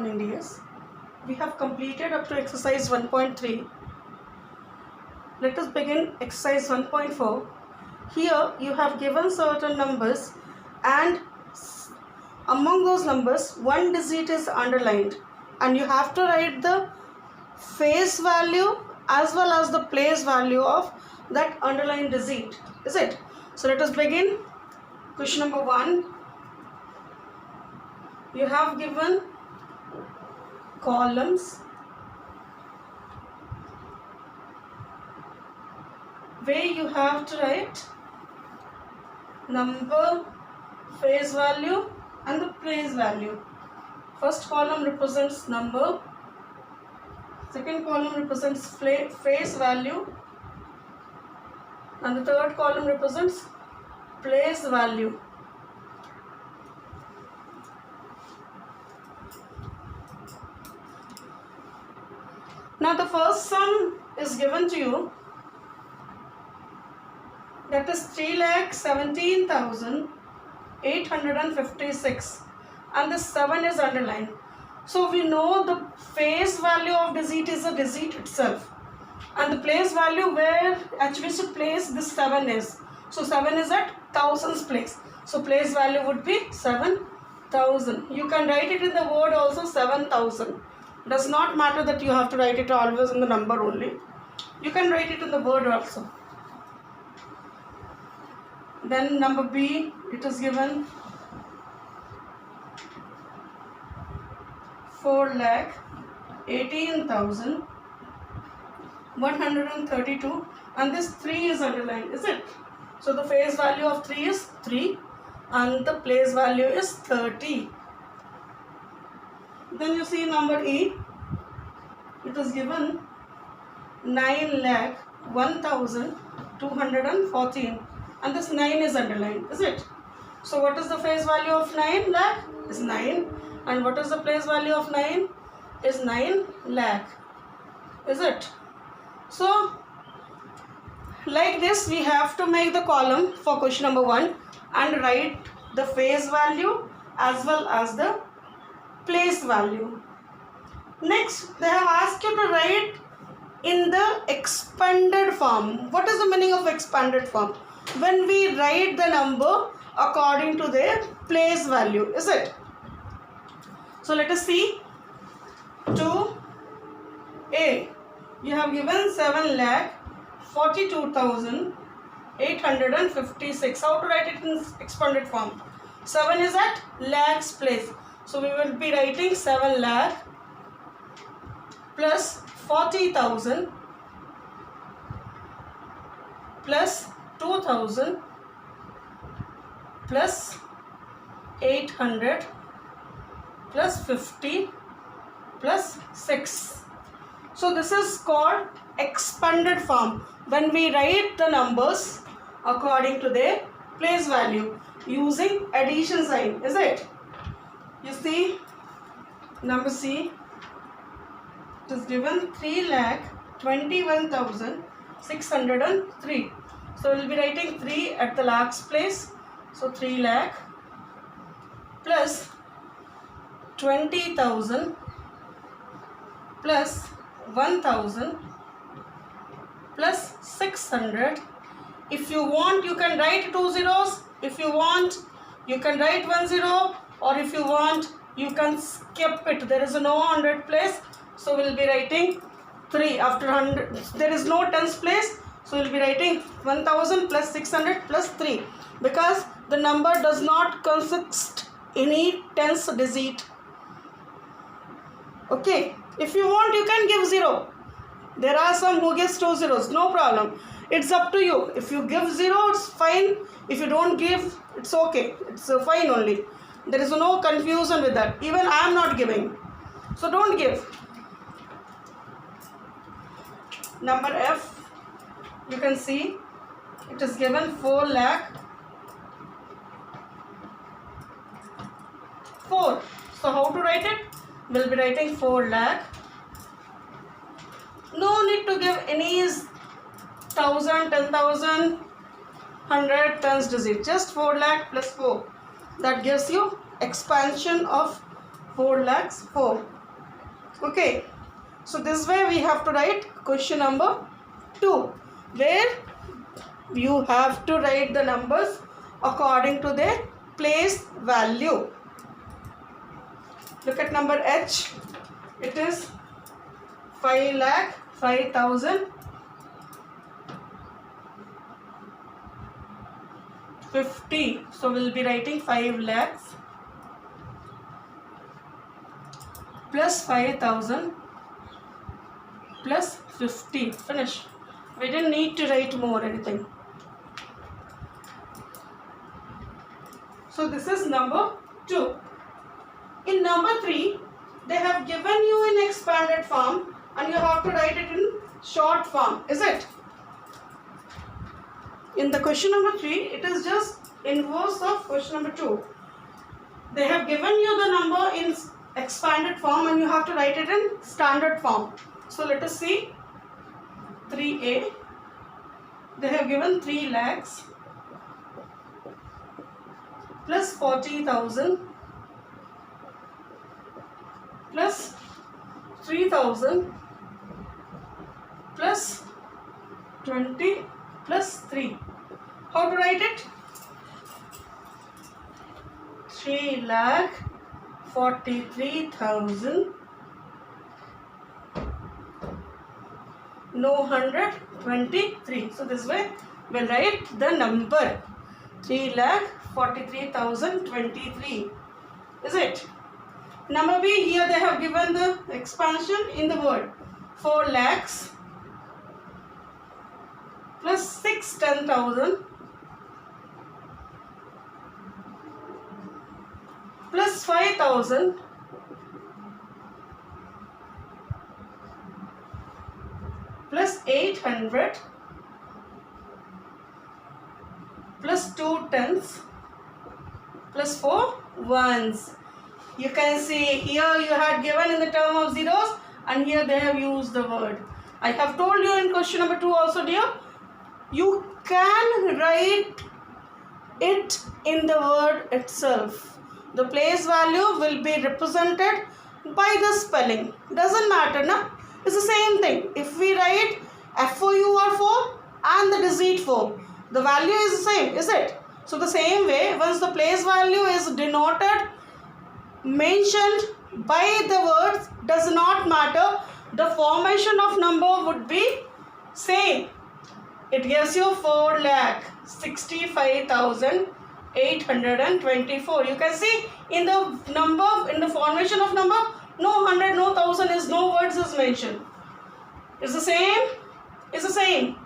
coming days. We have completed up to exercise 1.3. Let us begin exercise 1.4. Here you have given certain numbers, and among those numbers one digit is underlined, and you have to write the face value as well as the place value of that underlined digit. Is it? So let us begin. Question number 1. You have given columns where you have to write number, face value and the place value. First column represents number, second column represents face value, and the third column represents place value. Now the first sum is given to you, that is 3,17,856, and the 7 is underlined. So we know the face value of digit is a digit itself, and the place value where actually to place this 7 is. So 7 is at thousands place. So place value would be 7,000. You can write it in the word also 7,000. Does not matter that you have to write it always in the number only. You can write it in the word also. Then number B, it is given 4,18,132, and this 3 is underlined, is it? So the face value of 3 is 3 and the place value is 30. Then you see number E, it is given 9,01,214, and this 9 is underlined, is it? So what is the face value of 9 lakh? Is 9. And what is the place value of 9? Is 9 lakh, is it? So like this we have to make the column for question number 1 and write the face value as well as the place value. Next, they have asked you to write in the expanded form. What is the meaning of expanded form? When we write the number according to their place value, is it? So let us see. 2A, you have given 7,42,856. How to write it in expanded form? 7 is at lakhs place. So we will be writing 7 lakh plus 40,000 plus 2,000 plus 800 plus 50 plus 6. So this is called expanded form, when we write the numbers according to their place value using addition sign, is it? You see number C, it is given 3,21,603. So we will be writing 3 at the lakhs place. So 3 lakh plus 20,000 plus 1,000 plus 600. If you want, you can write 2 zeros. If you want, you can write 1 zero, or if you want, you can skip it. There is no 100 place, so we will be writing 3 after 100. There is no tens place, so we will be writing 1,000 plus 600 plus 3, because the number does not consist any tens digit. Okay, if you want, you can give 0. There are some who gives 2 zeros, no problem. It's up to you. If you give 0, it's fine. If you don't give, it's okay. It's fine only. There is no confusion with that. Even I am not giving. So don't give. Number F, you can see it is given 4 lakh 4. So how to write it? We'll be writing 4 lakh. No need to give any 1,000, 10,000, 100 tens digit. Just 4 lakh plus 4. That gives you expansion of 4 lakhs 4. Okay, so this way we have to write question number 2, where you have to write the numbers according to their place value. Look at number H. It is 5,05,050. So we'll be writing 5 lakhs plus 5,000 plus 50. Finish. We didn't need to write more anything. So this is number 2. In number 3, they have given you in expanded form and you have to write it in short form. Is it? In the question number 3, it is just inverse of question number 2. They have given you the number in expanded form and you have to write it in standard form. So let us see 3A. They have given 3 lakhs plus 40,000 plus 3,000 plus 20 plus 3. How to write it? 3,43,000 923. So this way we'll write the number 3,43,023. Is it? Number B, here they have given the expansion in the word 4 lakhs plus 610,000 plus 5,000 plus 800 plus 2 tens plus 4 ones. You can see here you had given in the term of zeros and here they have used the word. I have told you in question number 2 also, dear, you can write it in the word itself. The place value will be represented by the spelling. Doesn't matter, na? It's the same thing. If we write FOUR4 and the digit 4, the value is the same, is it? So the same way, once the place value is denoted, mentioned by the words, does not matter, the formation of number would be same. It gives you 4,65,824. You can see in the number, in the formation of number, no 100, no 1000 is, no words is mentioned. It's the same. It's the same.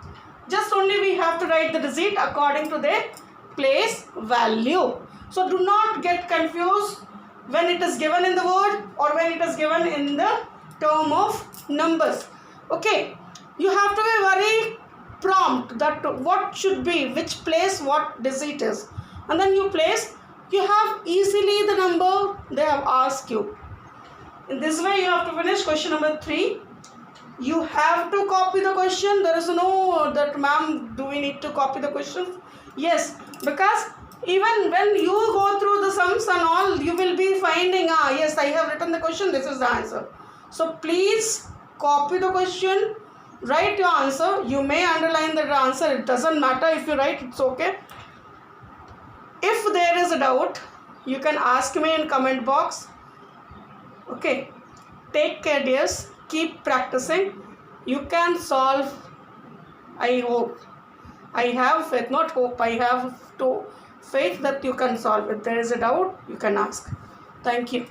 Just only we have to write the digit according to their place value. So do not get confused when it is given in the word or when it is given in the term of numbers. Okay, you have to be very prompt that what should be, which place what digit is, and then you place, you have easily the number they have asked you. In this way you have to finish question number 3. You have to copy the question. There is no that ma'am, do we need to copy the question? Yes, because even when you go through the sums and all, you will be finding, yes, I have written the question, this is the answer. So please copy the question, write your answer. You may underline the answer, it doesn't matter if you write, it's okay. If there is a doubt, you can ask me in comment box. Okay, take care, dears. Keep practicing. You can solve. I hope. I have faith, not hope. I have faith that you can solve. If there is a doubt, you can ask. Thank you.